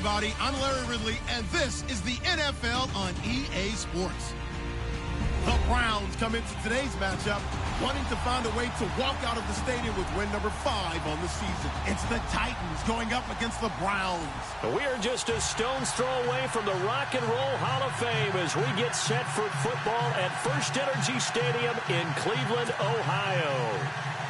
everybody. I'm Larry Ridley, and this is the NFL on EA Sports. The Browns come into today's matchup wanting to find a way to walk out of the stadium with win number 5 on the season. It's the Titans going up against the Browns. We are just a stone's throw away from the Rock and Roll Hall of Fame as we get set for football at First Energy Stadium in Cleveland, Ohio.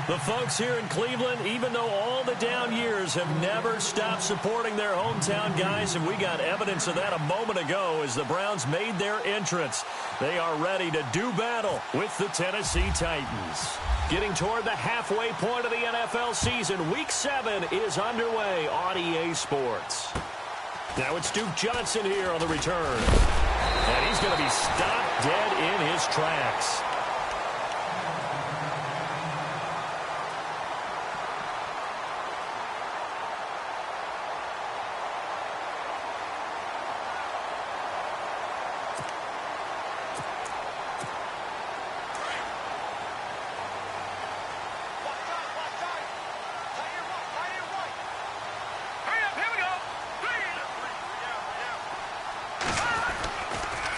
The folks here in Cleveland, even though all the down years, have never stopped supporting their hometown guys, and we got evidence of that a moment ago as the Browns made their entrance. They are ready to do battle with the Tennessee Titans. Getting toward the halfway point of the NFL season, Week 7 is underway on EA Sports. Now it's Duke Johnson here on the return, and he's going to be stopped dead in his tracks.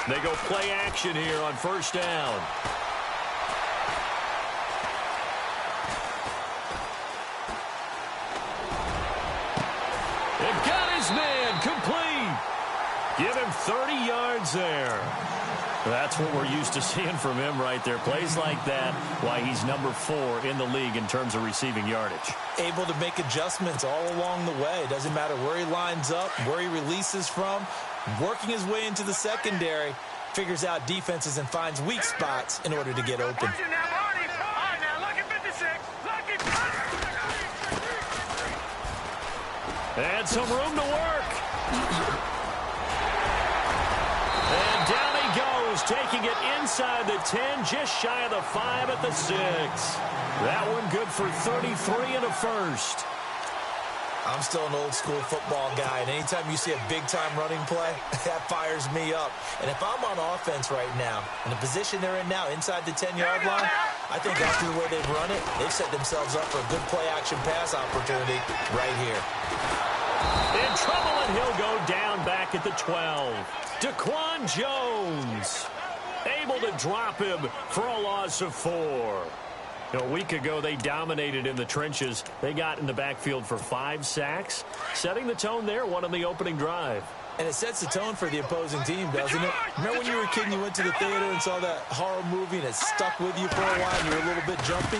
They go play action here on first down. They've got his man complete. Give him 30 yards there. That's what we're used to seeing from him right there. Plays like that, why he's number 4 in the league in terms of receiving yardage. Able to make adjustments all along the way. Doesn't matter where he lines up, where he releases from. Working his way into the secondary, figures out defenses and finds weak spots in order to get open. And some room to work. And down he goes, taking it inside the 10, just shy of the 5 at the 6. That one good for 33 and a first. I'm still an old-school football guy, and anytime you see a big-time running play, that fires me up. And if I'm on offense right now, in the position they're in now, inside the 10-yard line, I think after the way they've run it, they've set themselves up for a good play-action pass opportunity right here. In trouble, and he'll go down back at the 12. Daquan Jones able to drop him for a loss of 4. A week ago, they dominated in the trenches. They got in the backfield for 5 sacks, setting the tone there, one on the opening drive. And it sets the tone for the opposing team, doesn't it? Remember when you were a kid and you went to the theater and saw that horror movie and it stuck with you for a while and you were a little bit jumpy?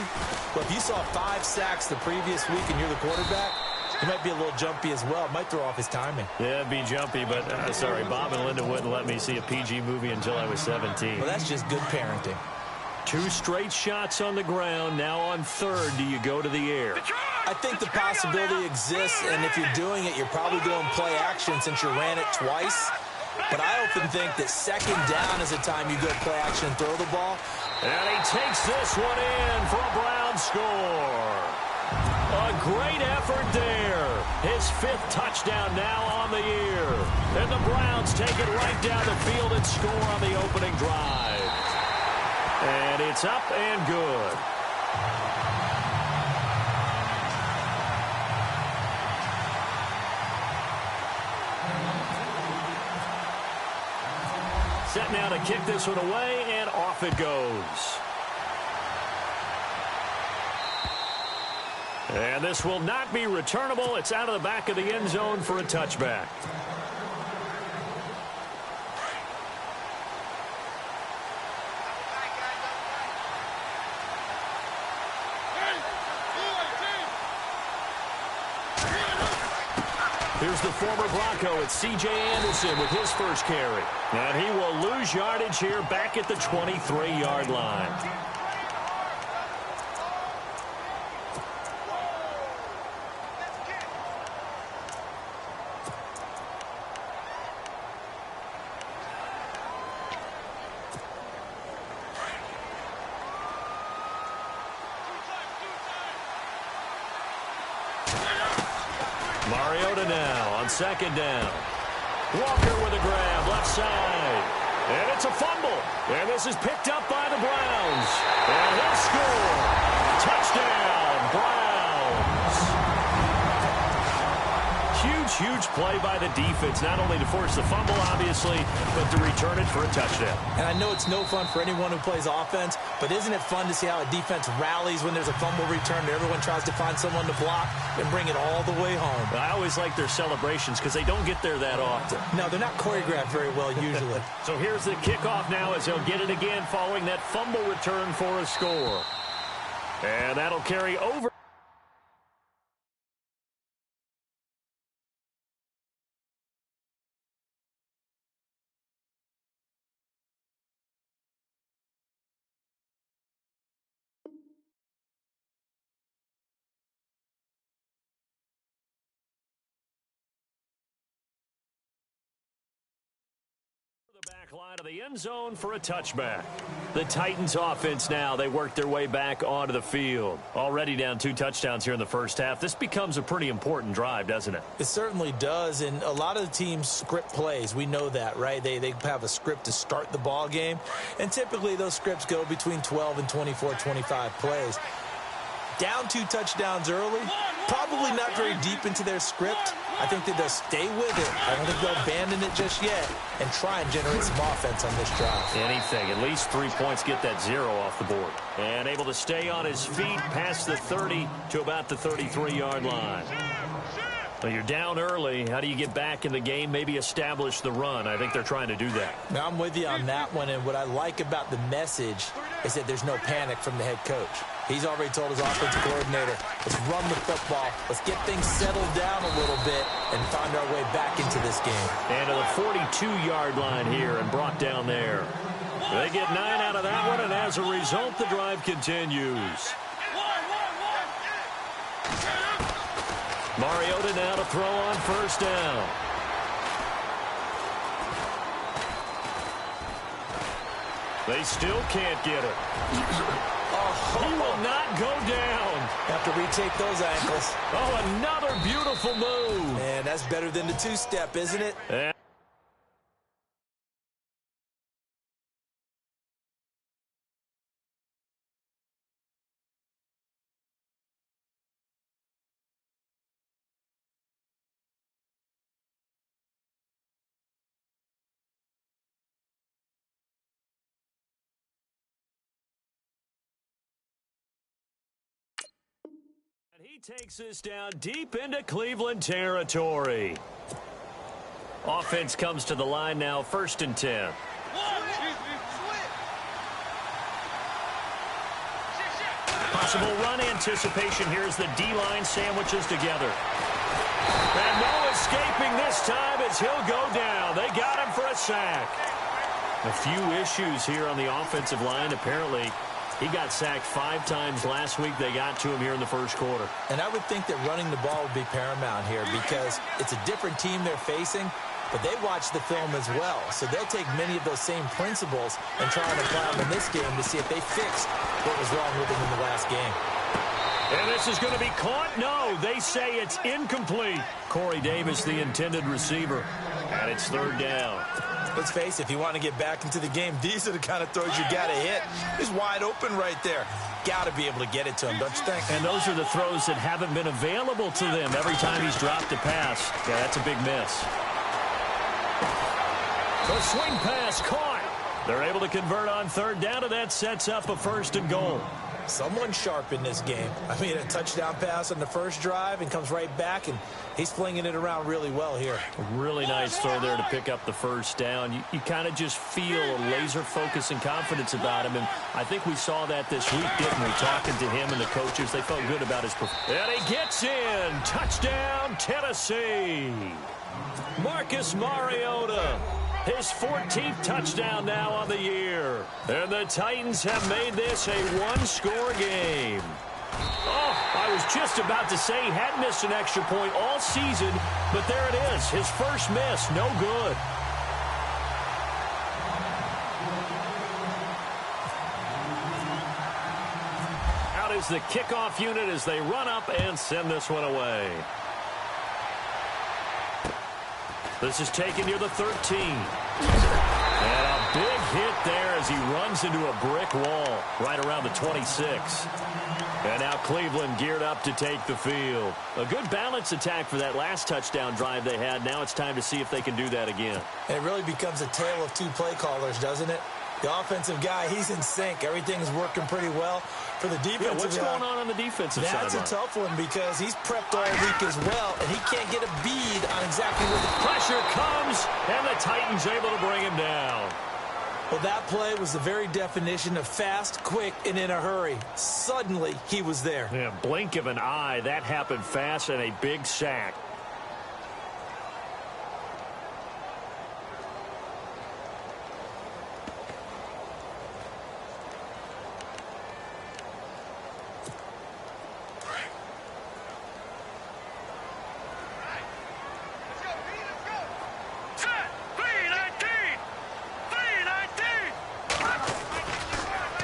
Well, if you saw 5 sacks the previous week and you're the quarterback, he might be a little jumpy as well. Might throw off his timing. Yeah, it'd be jumpy, but sorry, Bob and Linda wouldn't let me see a PG movie until I was 17. Well, that's just good parenting. 2 straight shots on the ground. Now on third, do you go to the air? I think the possibility exists, and if you're doing it, you're probably doing play action since you ran it twice. But I often think that second down is the time you go play action and throw the ball. And he takes this one in for a Brown score. A great effort there. His 5th touchdown now on the year. And the Browns take it right down the field and score on the opening drive. And it's up and good. Set now to kick this one away, and off it goes. And this will not be returnable. It's out of the back of the end zone for a touchback. Here's the former Bronco. It's C.J. Anderson with his first carry. And he will lose yardage here back at the 23-yard line. Mariota now on second down. Walker with a grab, left side. And it's a fumble. And this is picked up by the Browns. And he'll score. Touchdown, Browns. Huge huge play by the defense, not only to force the fumble, obviously, but to return it for a touchdown. And I know it's no fun for anyone who plays offense, but isn't it fun to see how a defense rallies when there's a fumble return and everyone tries to find someone to block and bring it all the way home? I always like their celebrations because they don't get there that often. No, they're not choreographed very well usually. So here's the kickoff now as he'll get it again following that fumble return for a score. And that'll carry over. Back line of the end zone for a touchback. The Titans offense now, they work their way back onto the field. Already down 2 touchdowns here in the first half. This becomes a pretty important drive, doesn't it? It certainly does, and a lot of the teams script plays. We know that, right? They have a script to start the ball game, and typically those scripts go between 12 and 24, 25 plays. Down 2 touchdowns early, probably not very deep into their script. I think that they'll stay with it. I don't think they'll abandon it just yet and try and generate some offense on this drive. Anything. At least 3 points, get that 0 off the board. And able to stay on his feet past the 30 to about the 33-yard line. Well, you're down early. How do you get back in the game? Maybe establish the run. I think they're trying to do that. Now, I'm with you on that one, and what I like about the message is that there's no panic from the head coach. He's already told his offensive coordinator, let's run the football, let's get things settled down a little bit and find our way back into this game. And to the 42-yard line here and brought down there. They get 9 out of that one, and as a result, the drive continues. Mariota now to throw on first down. They still can't get it. He will not go down. Have to retake those ankles. Oh, another beautiful move. And that's better than the 2-step, isn't it? He takes this down deep into Cleveland territory. Offense comes to the line now, 1st and 10. Possible run anticipation here as the D-line sandwiches together. And no escaping this time as he'll go down. They got him for a sack. A few issues here on the offensive line, apparently. He got sacked 5 times last week. They got to him here in the first quarter. And I would think that running the ball would be paramount here because it's a different team they're facing, but they watch the film as well. So they'll take many of those same principles and try and apply them in this game to see if they fixed what was wrong with them in the last game. And this is going to be caught? No, they say it's incomplete. Corey Davis, the intended receiver. And it's 3rd down. Let's face it, if you want to get back into the game, these are the kind of throws you got to hit. He's wide open right there. Got to be able to get it to him, don't you think? And those are the throws that haven't been available to them every time he's dropped a pass. Yeah, that's a big miss. The swing pass caught. They're able to convert on 3rd down, and that sets up a 1st and goal. Someone sharp in this game. I mean, a touchdown pass on the first drive and comes right back, and he's flinging it around really well here. A really nice throw there to pick up the 1st down. You kind of just feel a laser focus and confidence about him, and I think we saw that this week, didn't we? Talking to him and the coaches, they felt good about his performance. And he gets in. Touchdown, Tennessee. Marcus Mariota. His 14th touchdown now on the year. And the Titans have made this a 1-score game. Oh, I was just about to say he had missed an extra point all season, but there it is. His first miss, no good. Out is the kickoff unit as they run up and send this one away. This is taken near the 13. And a big hit there as he runs into a brick wall right around the 26. And now Cleveland geared up to take the field. A good balance attack for that last touchdown drive they had. Now it's time to see if they can do that again. And it really becomes a tale of two play callers, doesn't it? The offensive guy, he's in sync. Everything's working pretty well. For the defensive guy, what's going on the defensive side? That's a tough one because he's prepped all week as well, and he can't get a bead on exactly where the pressure comes, and the Titans able to bring him down. Well, that play was the very definition of fast, quick, and in a hurry. Suddenly, he was there. Yeah, blink of an eye. That happened fast and a big sack.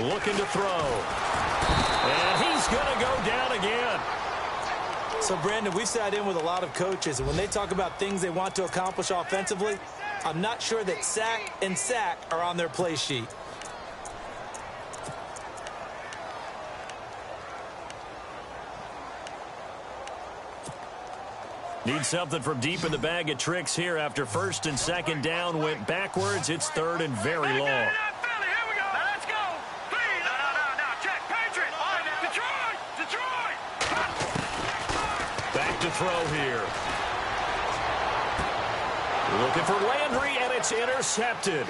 Looking to throw. And he's going to go down again. So, Brandon, we've sat in with a lot of coaches, and when they talk about things they want to accomplish offensively, I'm not sure that sack and sack are on their play sheet. Need something from deep in the bag of tricks here after first and second down went backwards. It's third and very long. To throw here. Looking for Landry, and it's intercepted.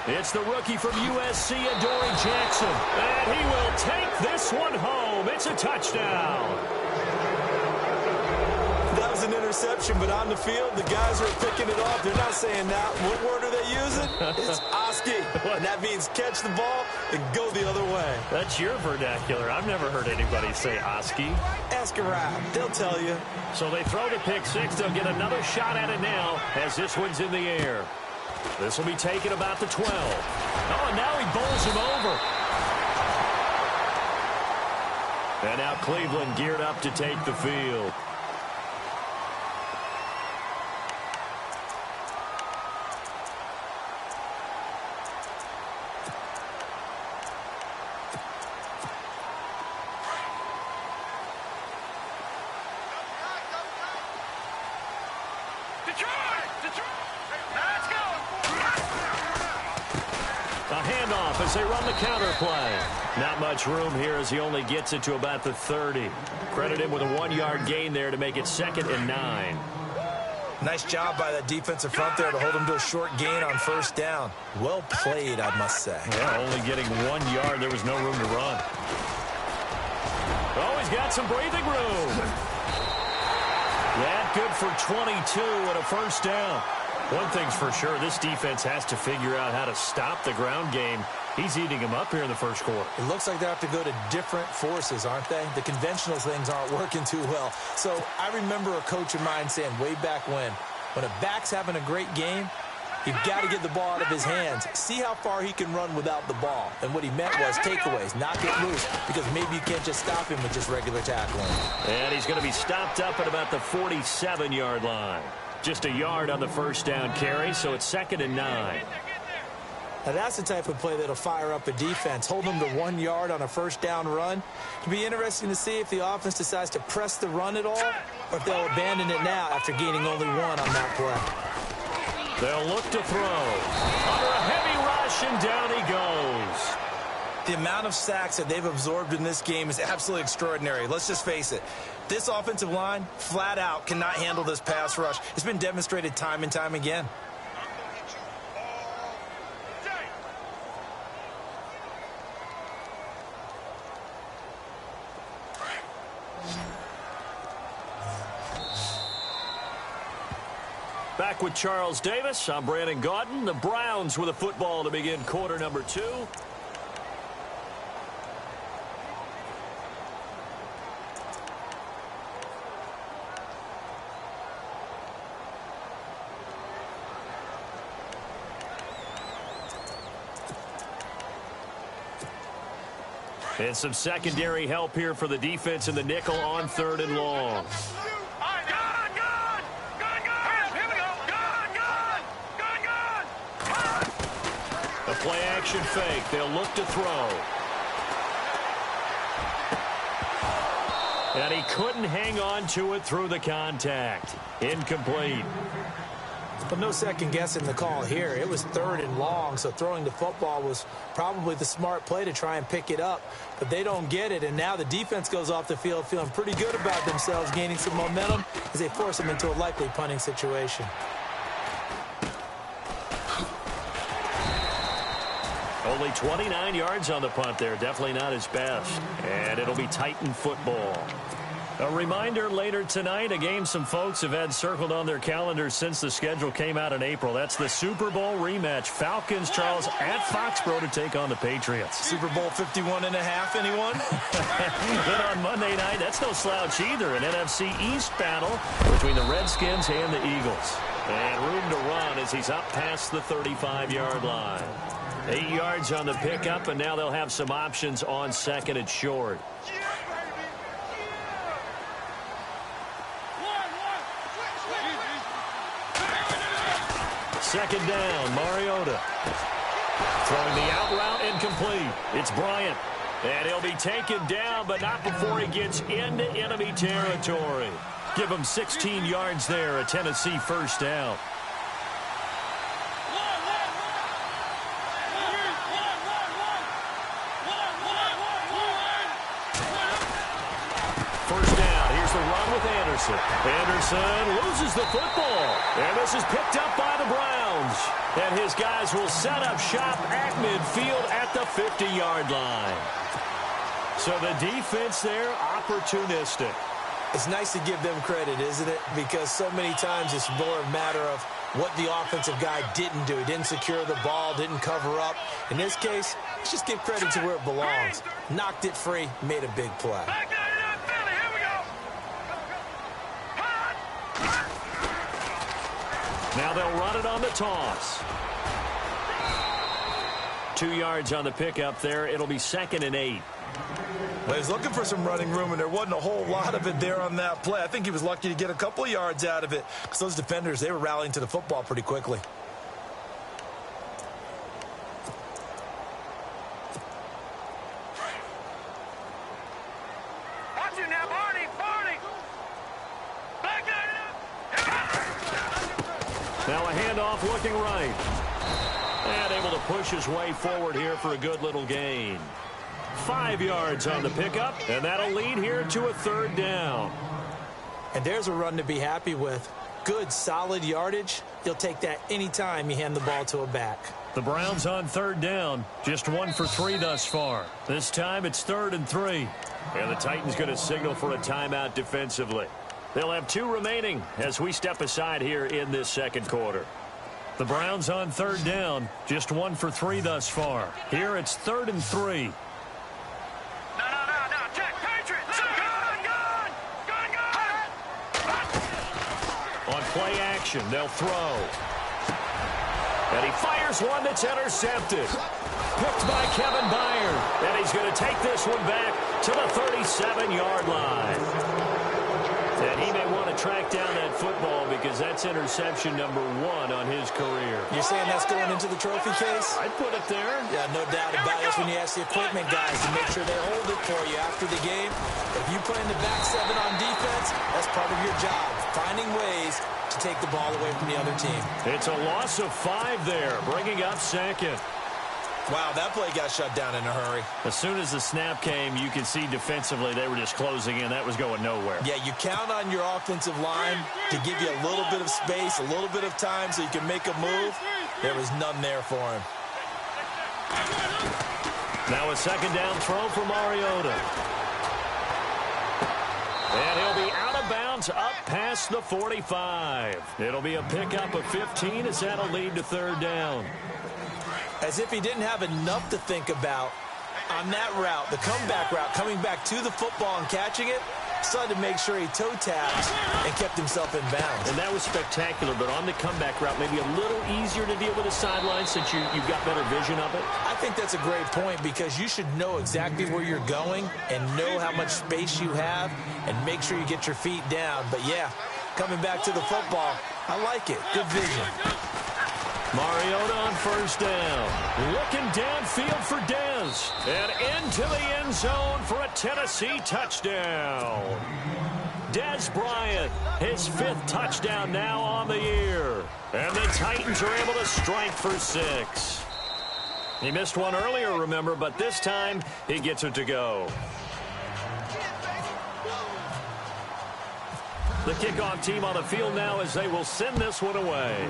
It's the rookie from USC, Adoree Jackson. And he will take this one home. It's a touchdown. That was an interception, but on the field, the guys are picking it off. They're not saying that. What word are they using? It's Oski. And that means catch the ball and go the other way. That's your vernacular. I've never heard anybody say Oski. Ask around. They'll tell you. So they throw the pick six. They'll get another shot at it now as this one's in the air. This will be taken about the 12. Oh, and now he bowls him over. And now Cleveland geared up to take the field. As they run the counter play. Not much room here as he only gets it to about the 30. Credit him with a 1-yard gain there to make it 2nd and 9. Nice job by that defensive front there to hold him to a short gain on first down. Well played, I must say. Yeah, only getting 1 yard. There was no room to run. Oh, he's got some breathing room. That good for 22 and a first down. One thing's for sure, this defense has to figure out how to stop the ground game. He's eating him up here in the first quarter. It looks like they have to go to different forces, aren't they? The conventional things aren't working too well. So I remember a coach of mine saying way back when a back's having a great game, you've got to get the ball out of his hands. See how far he can run without the ball. And what he meant was takeaways, not get loose, because maybe you can't just stop him with just regular tackling. And he's going to be stopped up at about the 47-yard line. Just a yard on the first down carry, so it's 2nd and 9. Now that's the type of play that'll fire up a defense. Hold them to 1 yard on a first down run. It'll be interesting to see if the offense decides to press the run at all, or if they'll abandon it now after gaining only 1 on that play. They'll look to throw. Under a heavy rush, and down he goes. The amount of sacks that they've absorbed in this game is absolutely extraordinary. Let's just face it. This offensive line, flat out, cannot handle this pass rush. It's been demonstrated time and time again. Back with Charles Davis. I'm Brandon Gaudin. The Browns with a football to begin quarter number 2. And some secondary help here for the defense in the nickel on 3rd and long. Play-action fake. They'll look to throw. And he couldn't hang on to it through the contact. Incomplete. But no second guessing the call here. It was 3rd and long, so throwing the football was probably the smart play to try and pick it up. But they don't get it, and now the defense goes off the field feeling pretty good about themselves, gaining some momentum as they force them into a likely punting situation. Only 29 yards on the punt there. Definitely not his best. And it'll be Titan football. A reminder later tonight, a game some folks have had circled on their calendars since the schedule came out in April. That's the Super Bowl rematch. Falcons, Charles, at Foxborough to take on the Patriots. Super Bowl 51.5, anyone? Then on Monday night, that's no slouch either. An NFC East battle between the Redskins and the Eagles. And room to run as he's up past the 35-yard line. 8 yards on the pickup, and now they'll have some options on second and short. Second down, Mariota. Throwing the out route incomplete. It's Bryant. And he'll be taken down, but not before he gets into enemy territory. Give him 16 yards there, a Tennessee first down. First down, here's the run with Anderson. Anderson loses the football. And this is picked up by the Browns. And his guys will set up shop at midfield at the 50-yard line. So the defense there, opportunistic. It's nice to give them credit, isn't it? Because so many times it's more a matter of what the offensive guy didn't do. He didn't secure the ball, didn't cover up. In this case, let's just give credit to where it belongs. Knocked it free, made a big play. Now they'll run it on the toss. 2 yards on the pickup there. It'll be 2nd and 8. Well, he was looking for some running room, and there wasn't a whole lot of it there on that play. I think he was lucky to get a couple of yards out of it because those defenders, they were rallying to the football pretty quickly. Now a handoff looking right. And able to push his way forward here for a good little gain. 5 yards on the pickup, and that'll lead here to a 3rd down. And there's a run to be happy with. Good, solid yardage. You'll take that anytime you hand the ball to a back. The Browns on 3rd down. Just 1 for 3 thus far. This time it's 3rd and 3. And the Titans going to signal for a timeout defensively. They'll have 2 remaining as we step aside here in this second quarter. The Browns on 3rd down. Just 1 for 3 thus far. Here it's 3rd and 3. On play action, they'll throw. And he fires one that's intercepted. Picked by Kevin Byard. And he's going to take this one back to the 37-yard line. And he may want to track down that football because that's interception number 1 on his career. You're saying that's going into the trophy case? I'd put it there. Yeah, no doubt about it. That's when you ask the equipment guys to make sure they hold it for you after the game. If you play in the back 7 on defense, that's part of your job, finding ways to take the ball away from the other team. It's a loss of 5 there, bringing up 2nd. Wow, that play got shut down in a hurry. As soon as the snap came, you could see defensively they were just closing in. That was going nowhere. Yeah, you count on your offensive line to give you a little bit of space, a little bit of time so you can make a move. There was none there for him. Now a 2nd down throw for Mariota. And he'll be out of bounds up past the 45. It'll be a pickup of 15 as that'll lead to 3rd down. As if he didn't have enough to think about on that route, the comeback route, coming back to the football and catching it, decided to make sure he toe tapped and kept himself in bounds. And that was spectacular, but on the comeback route, maybe a little easier to deal with the sideline since you've got better vision of it. I think that's a great point because you should know exactly where you're going and know how much space you have and make sure you get your feet down. But, yeah, coming back to the football, I like it. Good vision. Mariota on first down. Looking downfield for Dez. And into the end zone for a Tennessee touchdown. Dez Bryant, his 5th touchdown now on the year. And the Titans are able to strike for 6. He missed one earlier, remember, but this time he gets it to go. The kickoff team on the field now as they will send this one away.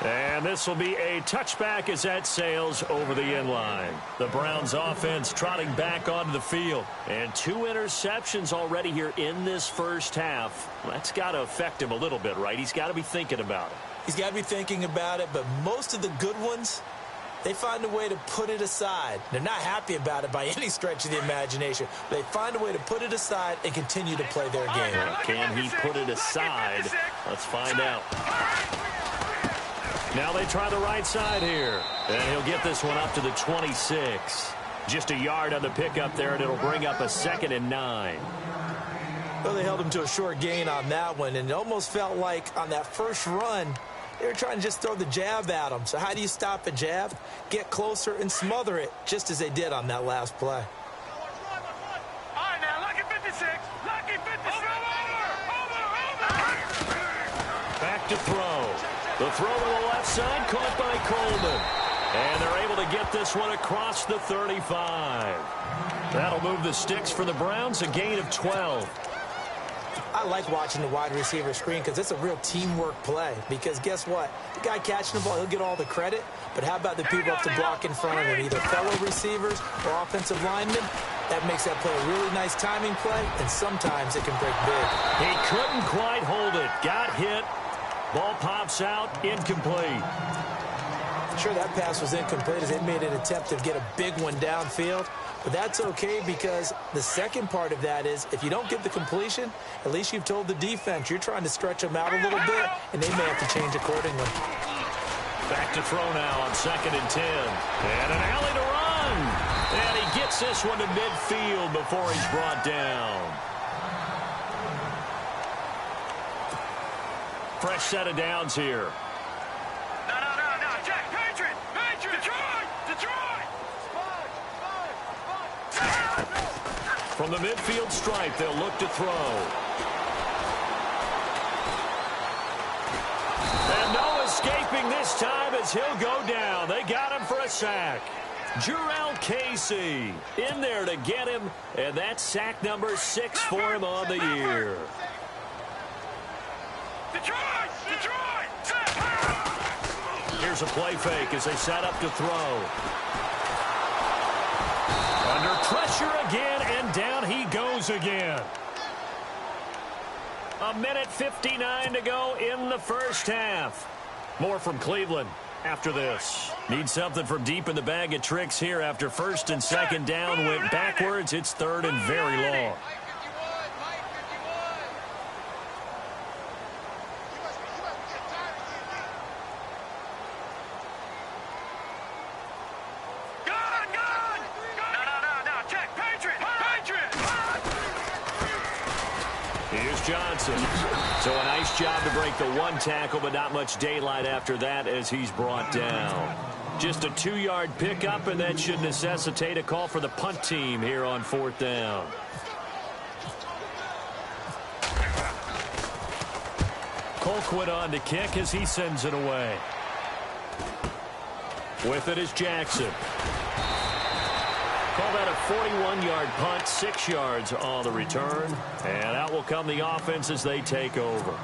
And this will be a touchback as that sails over the end line. The Browns offense trotting back onto the field. And 2 interceptions already here in this first half. That's got to affect him a little bit, right? He's got to be thinking about it. He's got to be thinking about it, but most of the good ones, they find a way to put it aside. They're not happy about it by any stretch of the imagination. They find a way to put it aside and continue to play their game. Can he put it aside? Let's find out. Now they try the right side here. And he'll get this one up to the 26. Just a yard on the pickup there, and it'll bring up a 2nd and 9. Well, they held him to a short gain on that one, and it almost felt like on that first run, they were trying to just throw the jab at him. So how do you stop a jab? Get closer and smother it, just as they did on that last play. All right, now, lucky 56. Lucky 56. Over. Back to throw. The throw to the left side, caught by Coleman. And they're able to get this one across the 35. That'll move the sticks for the Browns, a gain of 12. I like watching the wide receiver screen because it's a real teamwork play. Because guess what? The guy catching the ball, he'll get all the credit. But how about the people up to block in front of him, either fellow receivers or offensive linemen? That makes that play a really nice timing play, and sometimes it can break big. He couldn't quite hold it. Got hit. Ball pops out, incomplete. Sure, that pass was incomplete as they made an attempt to get a big one downfield. But that's okay because the second part of that is if you don't get the completion, at least you've told the defense you're trying to stretch them out a little bit, and they may have to change accordingly. Back to throw now on 2nd and 10. And an alley to run. And he gets this one to midfield before he's brought down. Fresh set of downs here. No. Jack, Patriot. Detroit. From the midfield stripe, they'll look to throw. And no escaping this time as he'll go down. They got him for a sack. Jurrell Casey in there to get him, and that's sack number 6 for him on the year. Detroit. Here's a play fake as they set up to throw. Under pressure again, and down he goes again. 1:59 to go in the first half. More from Cleveland after this. Need something from deep in the bag of tricks here after 1st and 2nd down went backwards. It's 3rd and very long. Johnson. So a nice job to break the 1 tackle, but not much daylight after that as he's brought down. Just a 2-yard pickup, and that should necessitate a call for the punt team here on 4th down. Colquitt on to kick as he sends it away. With it is Jackson. Call that a 41-yard punt, 6 yards on the return. And out will come the offense as they take over.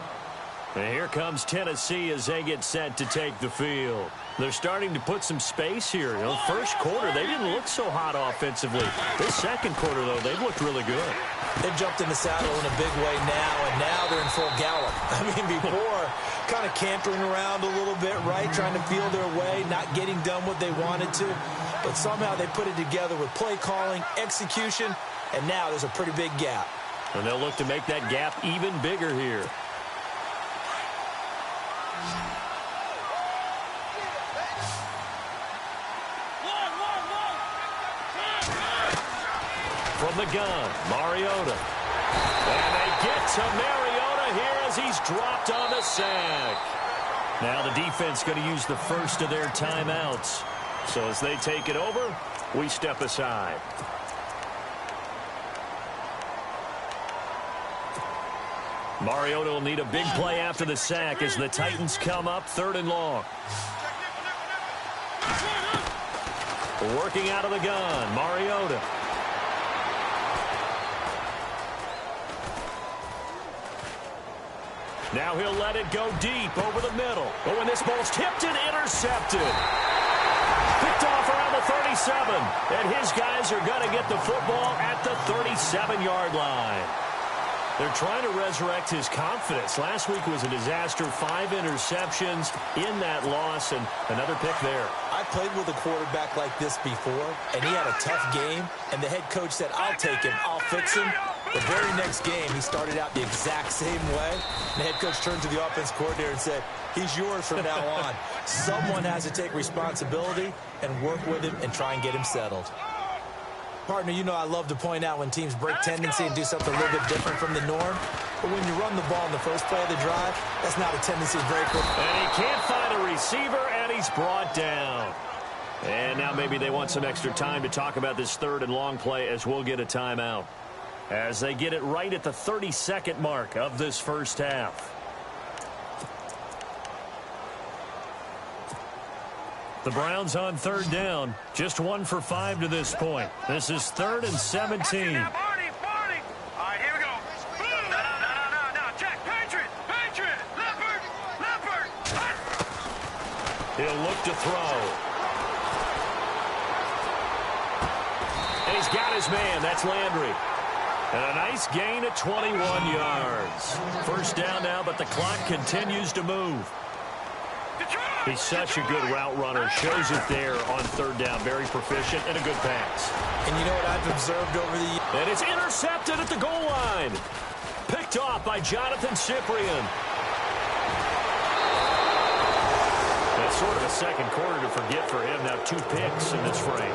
And here comes Tennessee as they get set to take the field. They're starting to put some space here. You know, first quarter, they didn't look so hot offensively. This second quarter, though, they've looked really good. They've jumped in the saddle in a big way now, and now they're in full gallop. I mean, before, kind of cantering around a little bit, right, trying to feel their way, not getting done what they wanted to. But somehow they put it together with play calling, execution, and now there's a pretty big gap. And they'll look to make that gap even bigger here. From the gun, Mariota. And they get to Mariota here as he's dropped on the sack. Now the defense going to use the first of their timeouts. So as they take it over, we step aside. Mariota will need a big play after the sack as the Titans come up 3rd and long. Working out of the gun, Mariota. Now he'll let it go deep over the middle. But when this ball's tipped and intercepted. Picked off around the 37. And his guys are going to get the football at the 37-yard line. They're trying to resurrect his confidence. Last week was a disaster. 5 interceptions in that loss, and another pick there. I played with a quarterback like this before, and he had a tough game, and the head coach said, I'll take him, I'll fix him. The very next game, he started out the exact same way. And the head coach turned to the offense coordinator and said, he's yours from now on. Someone has to take responsibility and work with him and try and get him settled. Partner, you know I love to point out when teams break tendency and do something a little bit different from the norm. But when you run the ball in the first play of the drive, that's not a tendency breaker. And he can't find a receiver, and he's brought down. And now maybe they want some extra time to talk about this 3rd and long play as we'll get a timeout. As they get it right at the 32nd mark of this first half. The Browns on 3rd down. Just 1 for 5 to this point. This is 3rd and 17. All right, here we go. No. Check. Patriot. Leopard. He'll look to throw. And he's got his man. That's Landry. And a nice gain at 21 yards. First down now, but the clock continues to move. He's such a good route runner. Shows it there on 3rd down. Very proficient and a good pass. And you know what I've observed over the years? And it's intercepted at the goal line. Picked off by Jonathan Cyprien. That's sort of a second quarter to forget for him. Now 2 picks in this frame.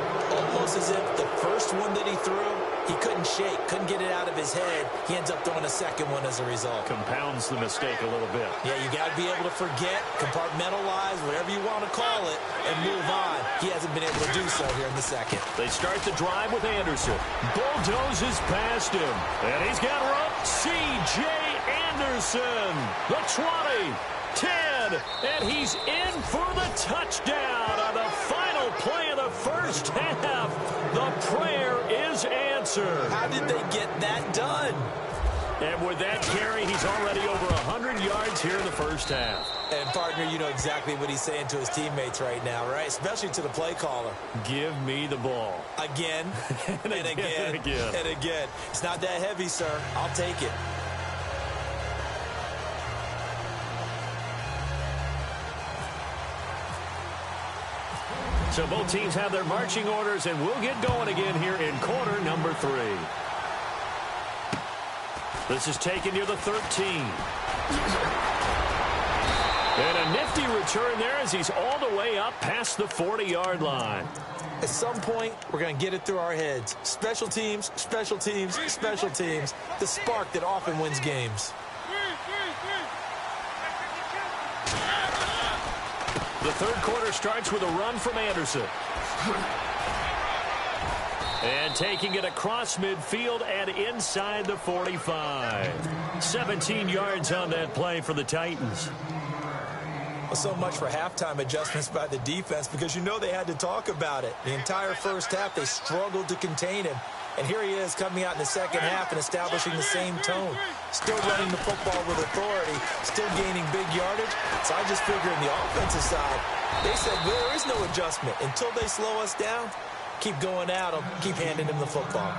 Almost as if the first one that he threw, he couldn't shake, couldn't get it out of his head. He ends up throwing a second one as a result. Compounds the mistake a little bit. Yeah, you got to be able to forget, compartmentalize, whatever you want to call it, and move on. He hasn't been able to do so here in the second. They start the drive with Anderson. Bulldozes past him. And he's got rope. C.J. Anderson. The 20. 10. And he's in for the touchdown on the final play of the first half. The prayer is answered. How did they get that done? And with that carry, he's already over 100 yards here in the first half. And, partner, you know exactly what he's saying to his teammates right now, right? Especially to the play caller. Give me the ball. Again, and again, and again. It's not that heavy, sir. I'll take it. So both teams have their marching orders, and we'll get going again here in quarter number 3. This is taken near the 13. And a nifty return there as he's all the way up past the 40-yard line. At some point, we're going to get it through our heads. Special teams, special teams, special teams. The spark that often wins games. The 3rd quarter starts with a run from Anderson. And taking it across midfield and inside the 45. 17 yards on that play for the Titans. Well, so much for halftime adjustments by the defense because you know they had to talk about it. The entire first half, they struggled to contain him. And here he is coming out in the second half and establishing the same tone. Still running the football with authority, still gaining big yardage. So I just figure on the offensive side, they said, well, there is no adjustment. Until they slow us down, keep going at them, keep handing them the football.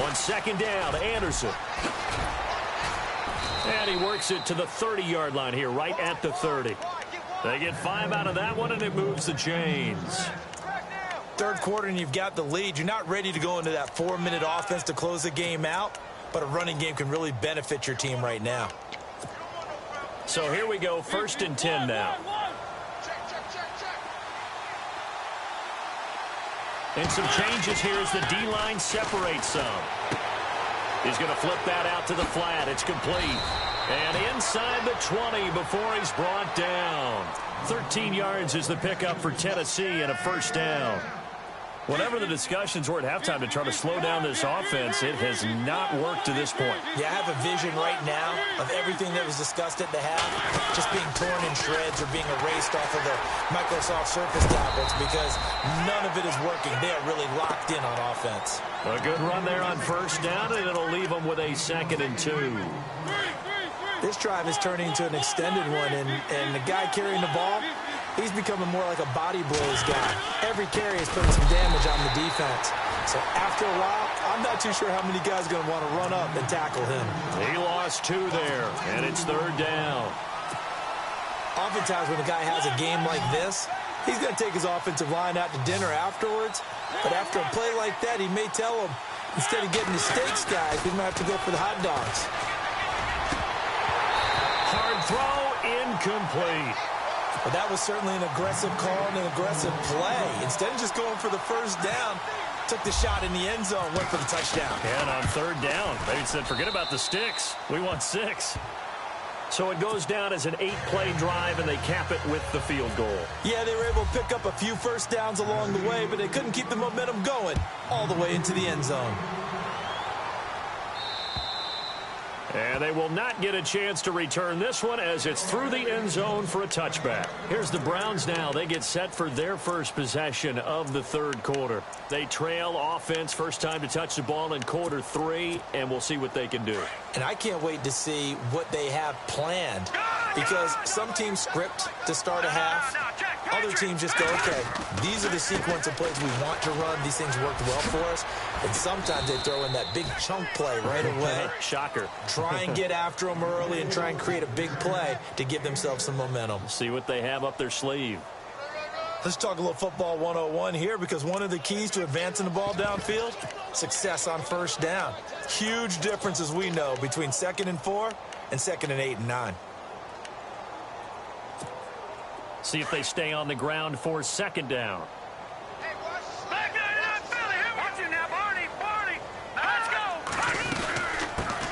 On second down, Anderson. And he works it to the 30-yard line here, right at the 30. They get 5 out of that one, and it moves the chains. 3rd quarter, and you've got the lead. You're not ready to go into that 4-minute offense to close the game out. but a running game can really benefit your team right now. So here we go, 1st and 10 now. And some changes here as the D-line separates some. He's going to flip that out to the flat. It's complete. And inside the 20 before he's brought down. 13 yards is the pickup for Tennessee and a 1st down. Whatever the discussions were at halftime to try to slow down this offense, it has not worked to this point. Yeah, I have a vision right now of everything that was discussed at the half just being torn in shreds or being erased off of the Microsoft Surface tablets because none of it is working. They are really locked in on offense. A good run there on 1st down, and it'll leave them with a 2nd and 2. This drive is turning into an extended one, and the guy carrying the ball, he's becoming more like a body blows guy. Every carry is putting some damage on the defense. So after a while, I'm not too sure how many guys are going to want to run up and tackle him. He lost 2 there, and it's 3rd down. Oftentimes when a guy has a game like this, he's going to take his offensive line out to dinner afterwards. But after a play like that, he may tell him, instead of getting the steaks, guys, we might have to go for the hot dogs. Hard throw, incomplete. But that was certainly an aggressive call and an aggressive play. Instead of just going for the 1st down, took the shot in the end zone, went for the touchdown. And on 3rd down, they said, forget about the sticks. We want 6. So it goes down as an 8-play drive, and they cap it with the field goal. Yeah, they were able to pick up a few 1st downs along the way, but they couldn't keep the momentum going all the way into the end zone. And they will not get a chance to return this one as it's through the end zone for a touchback. Here's the Browns now. They get set for their first possession of the 3rd quarter. They trail offense, first time to touch the ball in quarter 3, and we'll see what they can do. And I can't wait to see what they have planned because some teams script to start a half. Other teams just go, okay, these are the sequence of plays we want to run. These things worked well for us. And sometimes they throw in that big chunk play right away. Shocker. Try and get after them early and try and create a big play to give themselves some momentum. See what they have up their sleeve. Let's talk a little football 101 here because one of the keys to advancing the ball downfield, success on 1st down. Huge difference, as we know, between 2nd and 4 and 2nd and 8 and 9. See if they stay on the ground for 2nd down.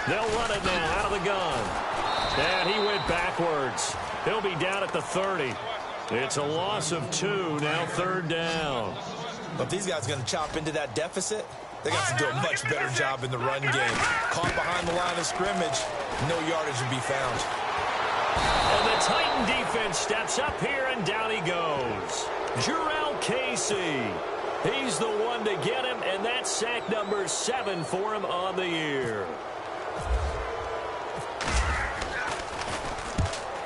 They'll run it now out of the gun. And he went backwards. He'll be down at the 30. It's a loss of 2, now 3rd down. But these guys are going to chop into that deficit. They got to do a much better job in the run game. Caught behind the line of scrimmage, no yardage to be found. And the Titan defense steps up here, and down he goes. Jarrell Casey. He's the one to get him, and that's sack number 7 for him on the year.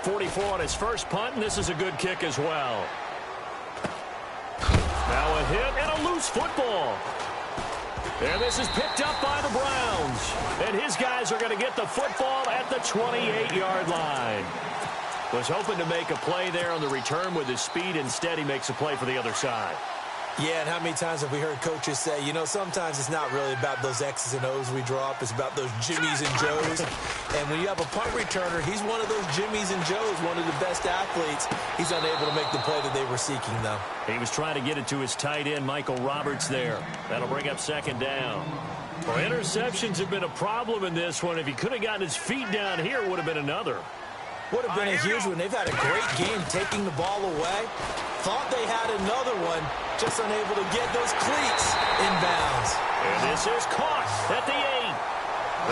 44 on his first punt, and this is a good kick as well. Now a hit and a loose football. And this is picked up by the Browns. And his guys are going to get the football at the 28-yard line. Was hoping to make a play there on the return with his speed. Instead, he makes a play for the other side. Yeah, and how many times have we heard coaches say, you know, sometimes it's not really about those X's and O's we drop. It's about those Jimmies and Joes. And when you have a punt returner, he's one of those Jimmies and Joes, one of the best athletes. He's unable to make the play that they were seeking, though. He was trying to get it to his tight end, Michael Roberts, there. That'll bring up 2nd down. Well, interceptions have been a problem in this one. If he could have gotten his feet down here, it would have been another. Would have been a huge one. They've had a great game taking the ball away. Thought they had another one, just unable to get those cleats inbounds. And this is caught at the 8.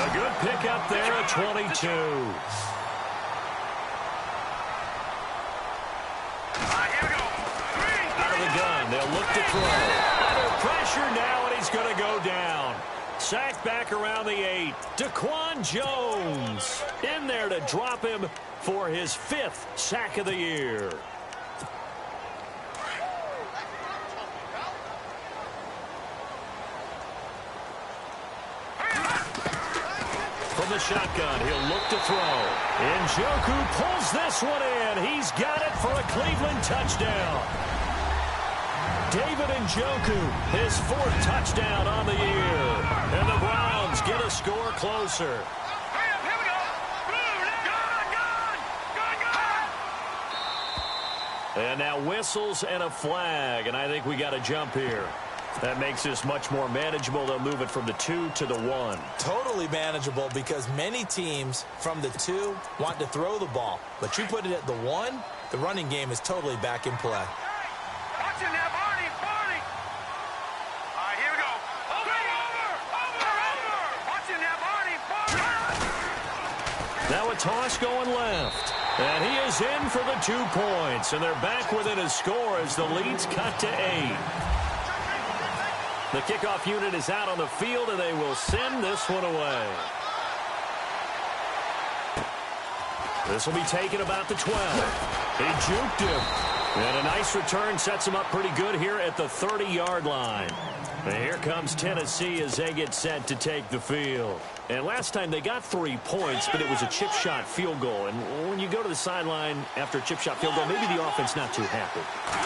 A good pickup there at 22. Out of the gun, they'll look to throw. Under pressure now, and he's going to go down. Sacked back around the 8. Daquan Jones in there to drop him for his 5th sack of the year. From the shotgun, he'll look to throw. Njoku pulls this one in. He's got it for a Cleveland touchdown. David Njoku, his 4th touchdown on the year. And the Browns get a score closer. And now whistles and a flag, and I think we got a jump here. That makes this much more manageable. They'll move it from the 2 to the 1. Totally manageable because many teams from the 2 want to throw the ball. But you put it at the 1, the running game is totally back in play. Watch it now, Barney. All right, here we go. Over. Watch it now, Barney. Now a toss going left. And he is in for the 2 points. And they're back within a score as the lead's cut to 8. The kickoff unit is out on the field, and they will send this one away. This will be taken about the 12. He juked him. And a nice return sets him up pretty good here at the 30-yard line. And here comes Tennessee as they get set to take the field. And last time they got 3 points, but it was a chip shot field goal. And when you go to the sideline after a chip shot field goal, maybe the offense not too happy.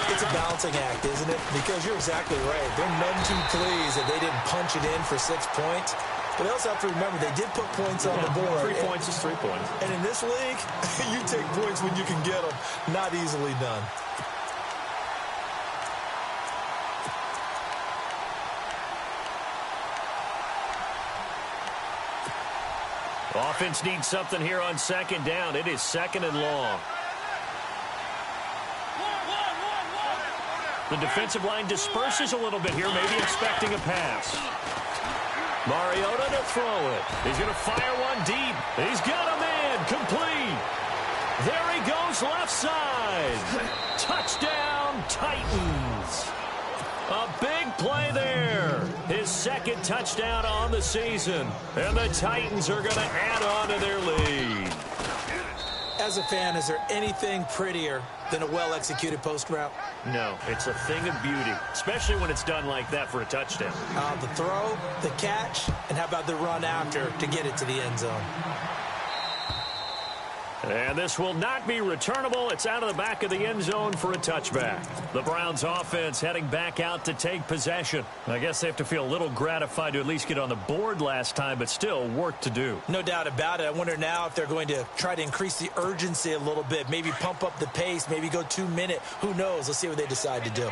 It's a balancing act, isn't it? Because you're exactly right. They're none too pleased that they didn't punch it in for 6 points. But they also have to remember they did put points on the board. 3 points is 3 points. And in this league, you take points when you can get them. Not easily done. Offense needs something here on 2nd down. It is 2nd and long. The defensive line disperses a little bit here, maybe expecting a pass. Mariota to throw it. He's going to fire one deep. He's got a man. Complete. There he goes left side. Touchdown, Titans. A big play there. His 2nd touchdown on the season. And the Titans are going to add on to their lead. As a fan, is there anything prettier than a well-executed post route? No, it's a thing of beauty, especially when it's done like that for a touchdown. The throw, the catch, and how about the run after to get it to the end zone? And this will not be returnable. It's out of the back of the end zone for a touchback. The Browns offense heading back out to take possession. I guess they have to feel a little gratified to at least get on the board last time, but still work to do. No doubt about it. I wonder now if they're going to try to increase the urgency a little bit, maybe pump up the pace, maybe go 2-minute. Who knows? Let's see what they decide to do.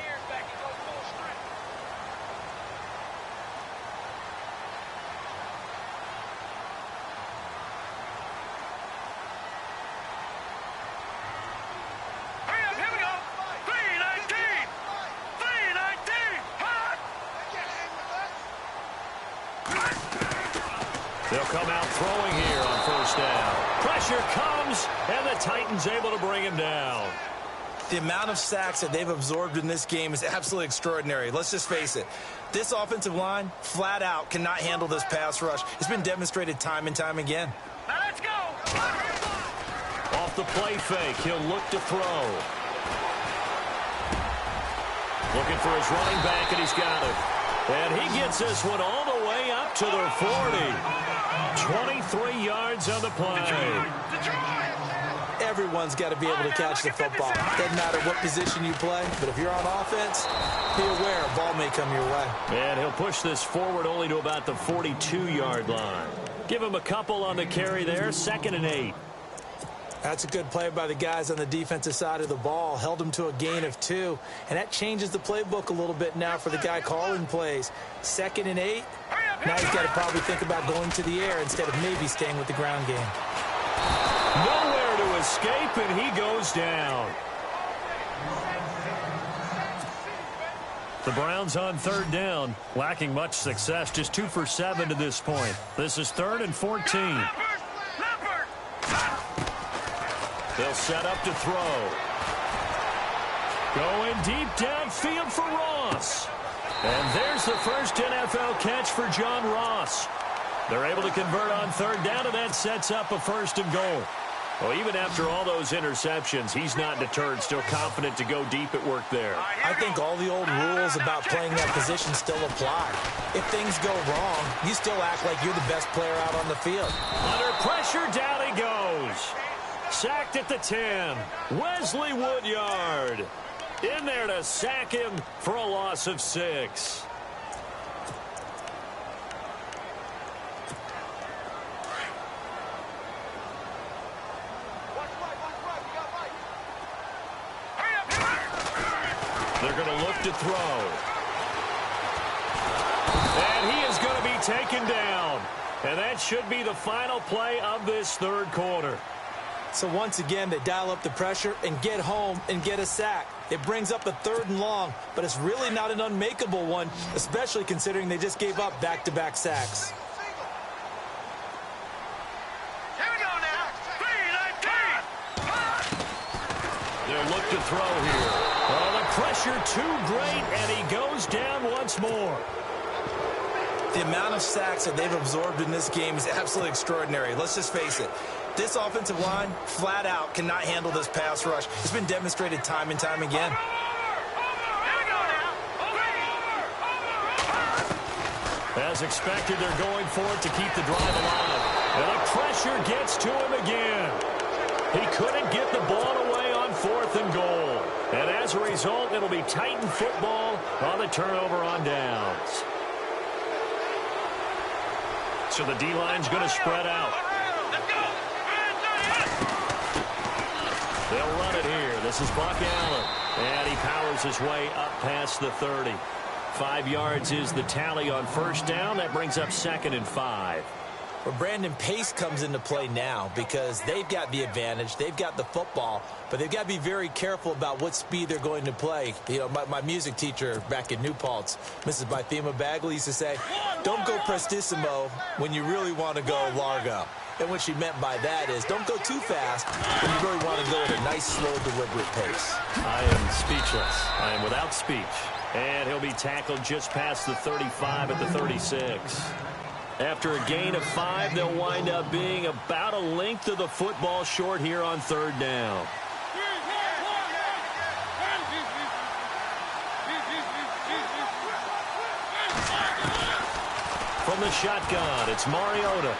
They'll come out throwing here on 1st down. Pressure comes, and the Titans able to bring him down. The amount of sacks that they've absorbed in this game is absolutely extraordinary. Let's just face it. This offensive line, flat out, cannot handle this pass rush. It's been demonstrated time and time again. Now let's go. Off the play fake, he'll look to throw. Looking for his running back, and he's got it. And he gets this one all the way up to the 40. 23 yards on the play. Everyone's got to be able to catch the football. Doesn't matter what position you play, but if you're on offense, be aware a ball may come your way. And he'll push this forward only to about the 42-yard line. Give him a couple on the carry there, 2nd and 8. That's a good play by the guys on the defensive side of the ball. Held them to a gain of 2. And that changes the playbook a little bit now for the guy calling plays. 2nd and 8. Now he's got to probably think about going to the air instead of maybe staying with the ground game. Nowhere to escape, and he goes down. The Browns on 3rd down, lacking much success, just 2 for 7 to this point. This is 3rd and 14. They'll set up to throw. Going deep downfield for Ross. And there's the first NFL catch for John Ross. They're able to convert on 3rd down, and that sets up a 1st and goal. Well, even after all those interceptions, he's not deterred, still confident to go deep at work there. I think all the old rules about playing that position still apply. If things go wrong, you still act like you're the best player out on the field. Under pressure, down he goes. Sacked at the 10. Wesley Woodyard. in there to sack him for a loss of 6. They're going to look to throw. And he is going to be taken down. And that should be the final play of this third quarter. So once again, they dial up the pressure and get home and get a sack. It brings up a 3rd and long, but it's really not an unmakeable one, especially considering they just gave up back-to-back sacks. They'll look to throw here. Oh, the pressure too great, and he goes down once more. The amount of sacks that they've absorbed in this game is absolutely extraordinary. Let's just face it. This offensive line, flat out, cannot handle this pass rush. It's been demonstrated time and time again. As expected, they're going for it to keep the drive alive. And the pressure gets to him again. He couldn't get the ball away on 4th and goal. And as a result, it'll be Titan football on the turnover on downs. So the D-line's going to spread out. They'll run it here. This is Buck Allen. And he powers his way up past the 30. 5 yards is the tally on first down. That brings up 2nd and 5. Well, Brandon, pace comes into play now because they've got the advantage. They've got the football, but they've got to be very careful about what speed they're going to play. You know, my music teacher back in New Paltz, Mrs. Bythema Bagley, used to say, don't go prestissimo when you really want to go largo. And what she meant by that is don't go too fast when you really want to go at a nice, slow, deliberate pace. I am speechless. I am without speech. And he'll be tackled just past the 35 at the 36. After a gain of 5, they'll wind up being about a length of the football short here on 3rd down. From the shotgun, it's Mariota.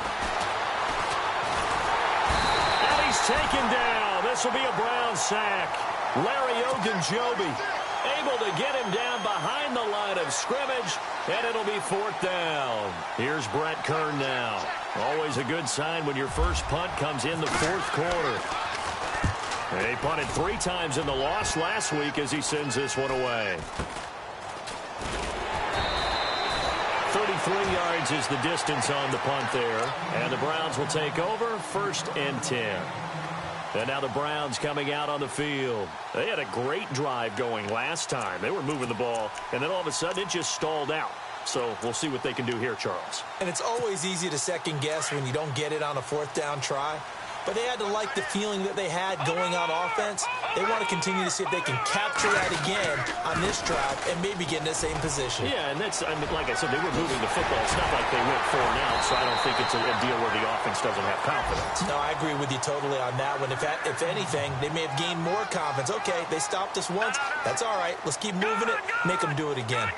And he's taken down. This will be a Brown sack. Larry Ogunjobi able to get him down behind the line of scrimmage, and it'll be 4th down. Here's Brett Kern now. Always a good sign when your first punt comes in the 4th quarter. He punted 3 times in the loss last week as he sends this one away. 33 yards is the distance on the punt there, and the Browns will take over 1st and 10. And now the Browns coming out on the field. They had a great drive going last time. They were moving the ball, and then all of a sudden it just stalled out. So we'll see what they can do here, Charles. And it's always easy to second guess when you don't get it on a 4th down try. But they had to like the feeling that they had going on offense. They want to continue to see if they can capture that again on this drive and maybe get in the same position. Yeah, and that's, I mean, like I said, they were moving the football. It's not like they went 4 and out, so I don't think it's a deal where the offense doesn't have confidence. No, I agree with you totally on that one. If anything, they may have gained more confidence. Okay, they stopped us once. That's all right. Let's keep moving it. Make them do it again.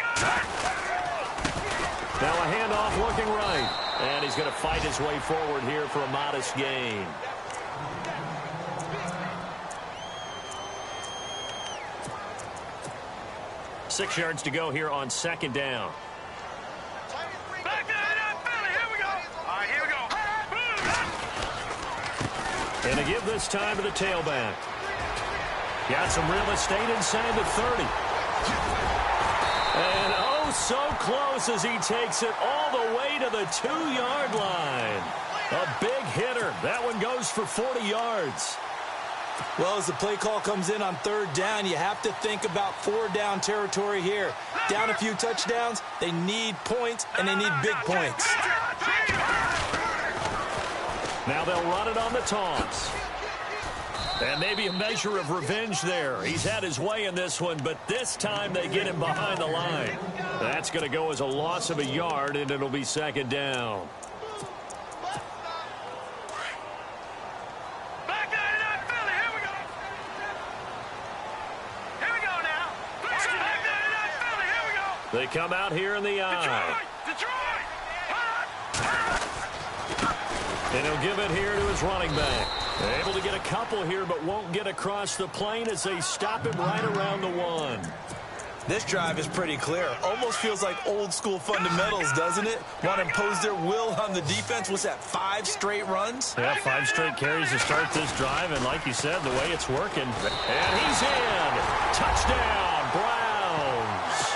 Now a handoff looking right. And he's going to fight his way forward here for a modest gain. Six yards to go here on 2nd down. Back to Philly. Here we go. All right, here we go. And to give this time to the tailback. Got some real estate inside the 30. And oh, so close as he takes it all the way to the 2-yard line. A big hitter. That one goes for 40 yards. Well, as the play call comes in on 3rd down, you have to think about 4-down territory here. Down a few touchdowns, they need points, and they need big points. Now they'll run it on the toss. And maybe a measure of revenge there. He's had his way in this one, but this time they get him behind the line. That's going to go as a loss of a yard, and it'll be 2nd down. Back to Philly. Here we go. Here we go now. Back to Philly. Here we go. They come out here in the eye. Detroit. And he'll give it here to his running back. Able to get a couple here, but won't get across the plane as they stop him right around the 1. This drive is pretty clear. Almost feels like old school fundamentals, doesn't it? Want to impose their will on the defense. What's that, 5 straight runs? Yeah, 5 straight carries to start this drive, and like you said, the way it's working. And he's in. Touchdown, Browns.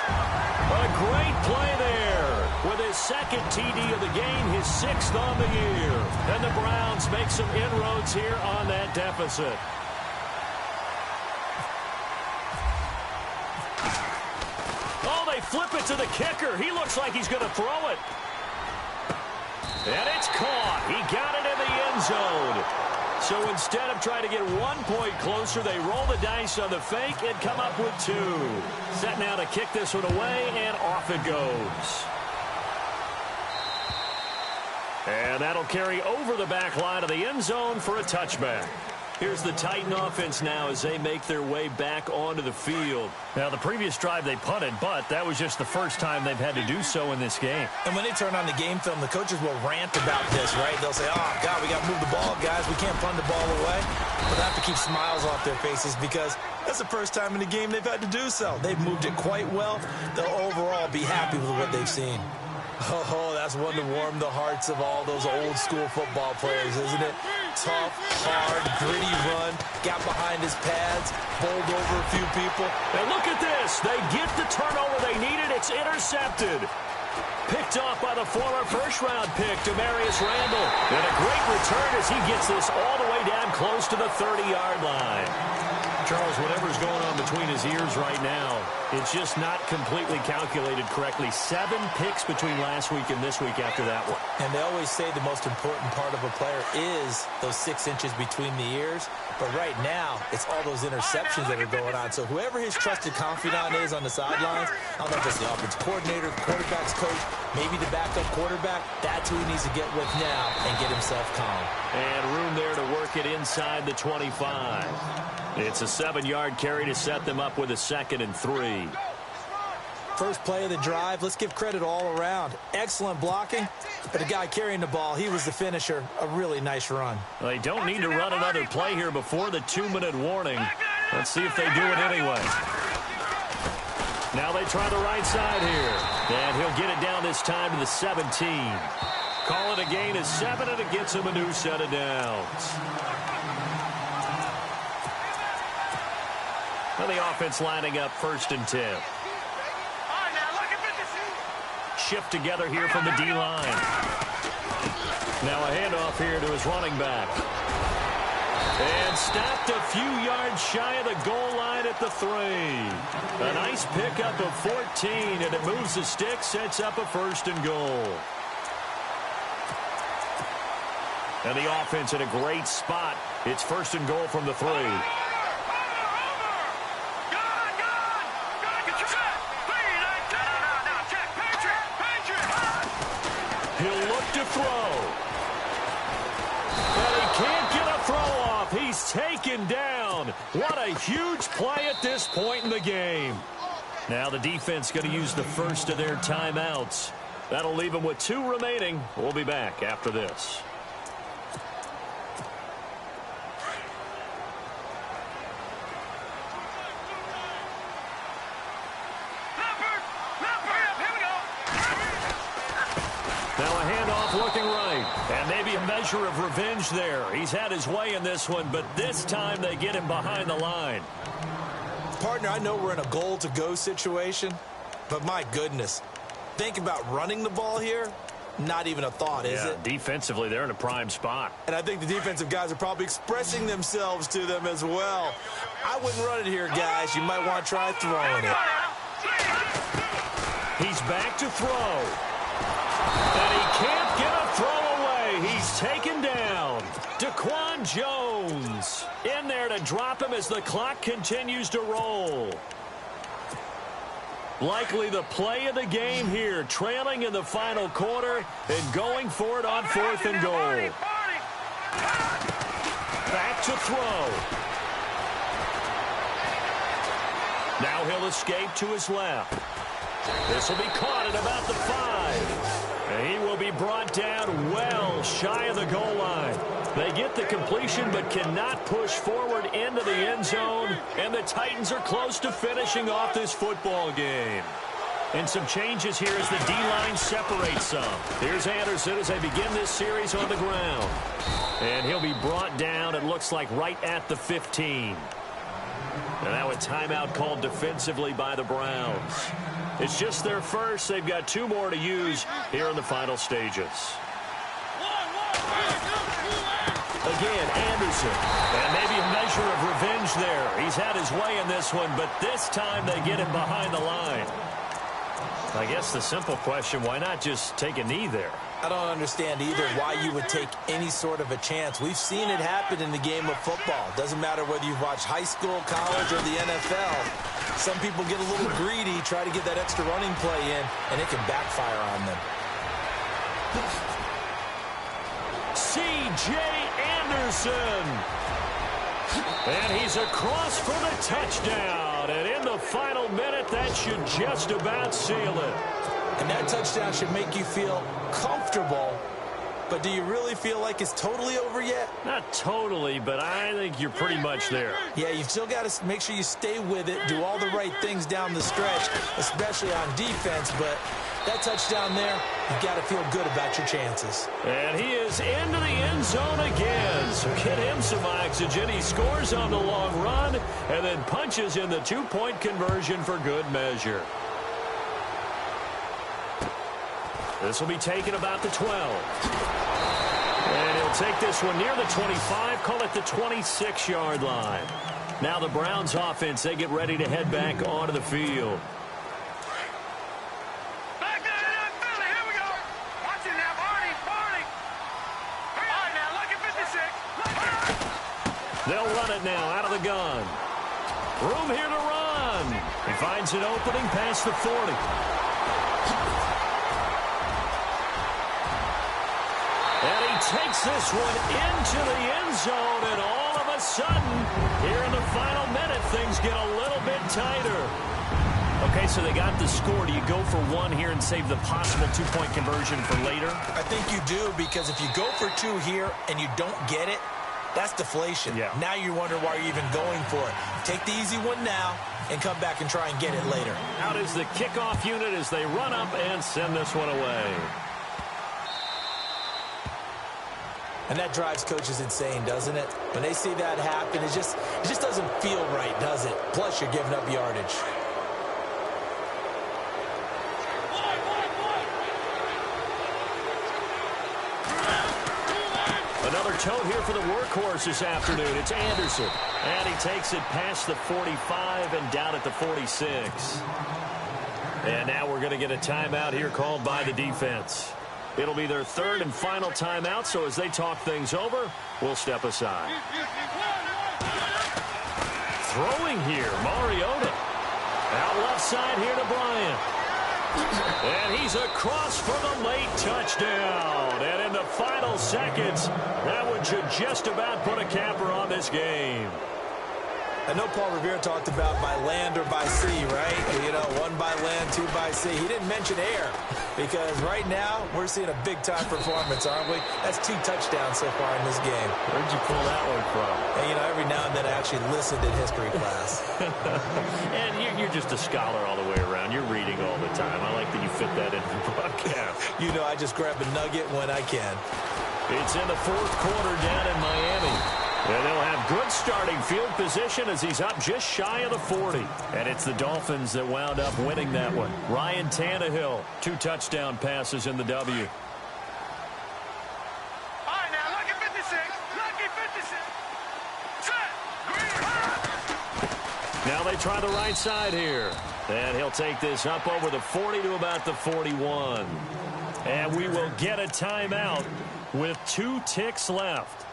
A great play there. With his second TD of the game, his 6th on the year. And the Browns make some inroads here on that deficit. Flip it to the kicker. He looks like he's going to throw it. And it's caught. He got it in the end zone. So instead of trying to get 1 point closer, they roll the dice on the fake and come up with 2. Set now to kick this one away, and off it goes. And that'll carry over the back line of the end zone for a touchback. Here's the Titan offense now as they make their way back onto the field. Now, the previous drive they punted, but that was just the first time they've had to do so in this game. And when they turn on the game film, the coaches will rant about this, right? They'll say, oh, God, we got to move the ball, guys. We can't punt the ball away. But they have to keep smiles off their faces because that's the first time in the game they've had to do so. They've moved it quite well. They'll overall be happy with what they've seen. Oh, that's one to warm the hearts of all those old-school football players, isn't it? Tough, hard, gritty run, got behind his pads, bowled over a few people. And look at this. They get the turnover they needed. It's intercepted. Picked off by the former first-round pick, Demarius Randall. And a great return as he gets this all the way down close to the 30-yard line. Charles, whatever's going on between his ears right now, it's just not completely calculated correctly. 7 picks between last week and this week after that one. And they always say the most important part of a player is those 6 inches between the ears. But right now, it's all those interceptions that are going on. So whoever his trusted confidant is on the sidelines, I don't know if it's the offensive coordinator, the quarterback's coach, maybe the backup quarterback, that's who he needs to get with now and get himself calm. And room there to work it inside the 25. It's a 7-yard carry to set them up with a 2nd and 3. First play of the drive, let's give credit all around. Excellent blocking, but the guy carrying the ball, he was the finisher. A really nice run. Well, they don't need to run another play here before the 2-minute warning. Let's see if they do it anyway. Now they try the right side here. And he'll get it down this time to the 17. Call it a gain of 7, and it gets him a new set of downs. Well, the offense lining up 1st and 10. Shift together here from the D-line. Now a handoff here to his running back. And stopped a few yards shy of the goal line at the 3. A nice pickup of 14, and it moves the stick, sets up a 1st and goal. And the offense in a great spot. It's 1st and goal from the 3. He'll look to throw. And he can't get a throw off. He's taken down. What a huge play at this point in the game. Now the defense going to use the first of their timeouts. That'll leave them with 2 remaining. We'll be back after this. Looking right, and maybe a measure of revenge there. He's had his way in this one, but this time they get him behind the line. Partner, I know we're in a goal-to-go situation, but my goodness, think about running the ball here. Not even a thought, is it? Defensively, they're in a prime spot. And I think the defensive guys are probably expressing themselves to them as well. I wouldn't run it here, guys. You might want to try throwing it. He's back to throw. And he can't get a throw away. He's taken down. Daquan Jones in there to drop him as the clock continues to roll. Likely the play of the game here, trailing in the final quarter and going for it on 4th and goal. Back to throw. Now he'll escape to his left. This will be caught at about the 5. And he will be brought down well shy of the goal line. They get the completion but cannot push forward into the end zone. And the Titans are close to finishing off this football game. And some changes here as the D-line separates some. Here's Anderson as they begin this series on the ground. And he'll be brought down, it looks like, right at the 15. And now a timeout called defensively by the Browns. It's just their first. They've got 2 more to use here in the final stages. Again, Anderson. And maybe a measure of revenge there. He's had his way in this one, but this time they get him behind the line. I guess the simple question, why not just take a knee there? I don't understand either why you would take any sort of a chance. We've seen it happen in the game of football. Doesn't matter whether you've watched high school, college, or the NFL. Some people get a little greedy, try to get that extra running play in, and it can backfire on them. C.J. Anderson. And he's across for the touchdown. And in the final minute, that should just about seal it. And that touchdown should make you feel comfortable. But do you really feel like it's totally over yet? Not totally, but I think you're pretty much there. Yeah, you've still got to make sure you stay with it, do all the right things down the stretch, especially on defense. But that touchdown there, you've got to feel good about your chances. And he is into the end zone again. So get him some oxygen. He scores on the long run and then punches in the 2-point conversion for good measure. This will be taken about the 12. And he'll take this one near the 25, call it the 26-yard line. Now the Browns offense, they get ready to head back onto the field. Back there in Philly, here we go. Watch it now, Barney. All right, now, look at 56. They'll run it now out of the gun. Room here to run. He finds an opening past the 40. And he takes this one into the end zone, and all of a sudden, here in the final minute, things get a little bit tighter. Okay, so they got the score. Do you go for one here and save the possible 2-point conversion for later? I think you do, because if you go for 2 here and you don't get it, that's deflation. Yeah. Now you wonder why you're even going for it. Take the easy one now and come back and try and get it later. Out is the kickoff unit as they run up and send this one away. And that drives coaches insane, doesn't it? When they see that happen, it just doesn't feel right, does it? Plus, you're giving up yardage. Another tote here for the workhorse this afternoon. It's Anderson. And he takes it past the 45 and down at the 46. And now we're going to get a timeout here called by the defense. It'll be their 3rd and final timeout, so as they talk things over, we'll step aside. Throwing here, Mariota. Out left side here to Bryant. And he's across for the late touchdown. And in the final seconds, that one should just about put a capper on this game. I know Paul Revere talked about by land or by sea, right? You know, 1 by land, 2 by sea. He didn't mention air, because right now we're seeing a big-time performance, aren't we? That's 2 touchdowns so far in this game. Where'd you pull that one from? And, you know, every now and then I actually listened in history class. And you're just a scholar all the way around. You're reading all the time. I like that you fit that into the broadcast. You know, I just grab a nugget when I can. It's in the 4th quarter down in Miami. And they'll have good starting field position as he's up just shy of the 40. And it's the Dolphins that wound up winning that one. Ryan Tannehill, 2 touchdown passes in the W. All right, now, look at 56. Lucky 56. Set. Now they try the right side here. And he'll take this up over the 40 to about the 41. And we will get a timeout with 2 ticks left.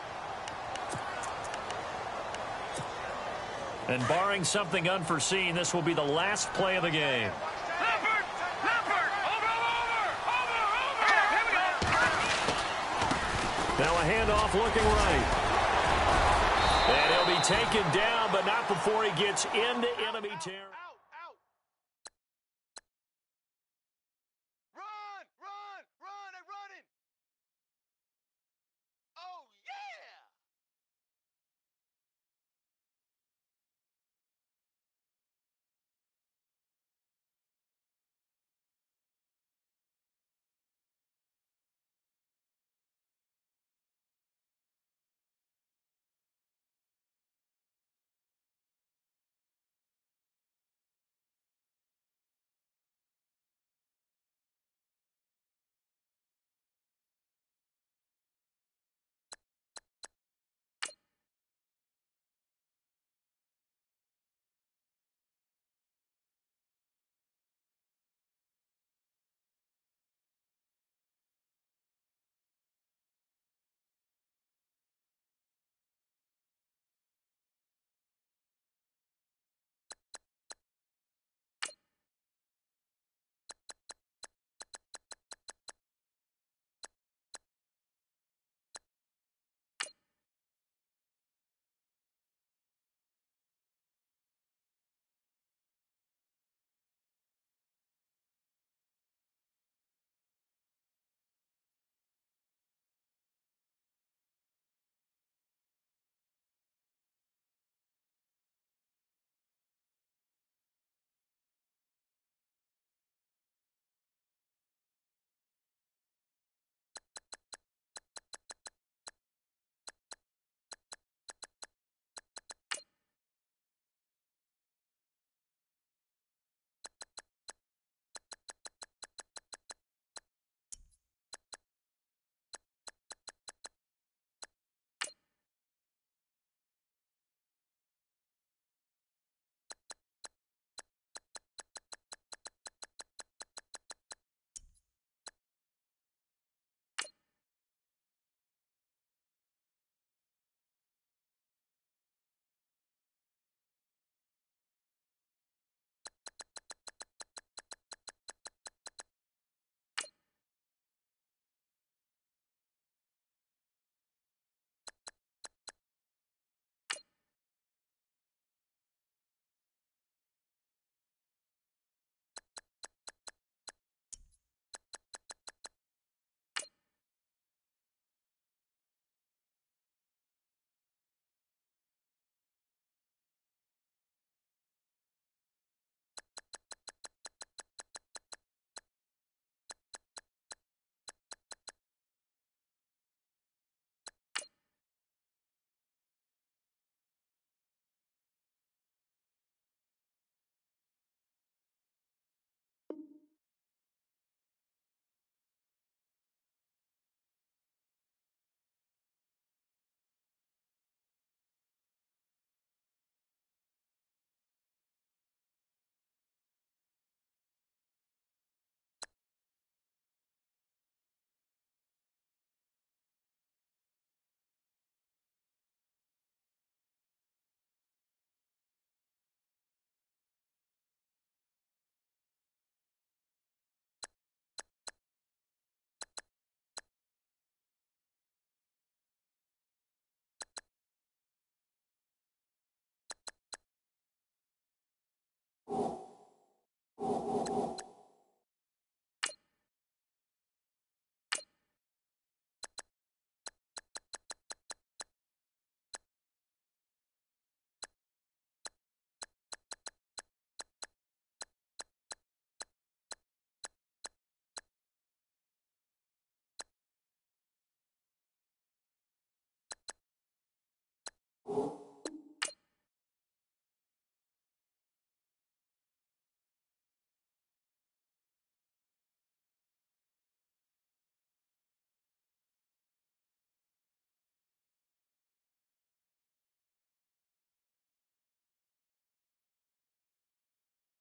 And barring something unforeseen, this will be the last play of the game. Leopard, over. Here we go. Now a handoff looking right. And he'll be taken down, but not before he gets into enemy territory.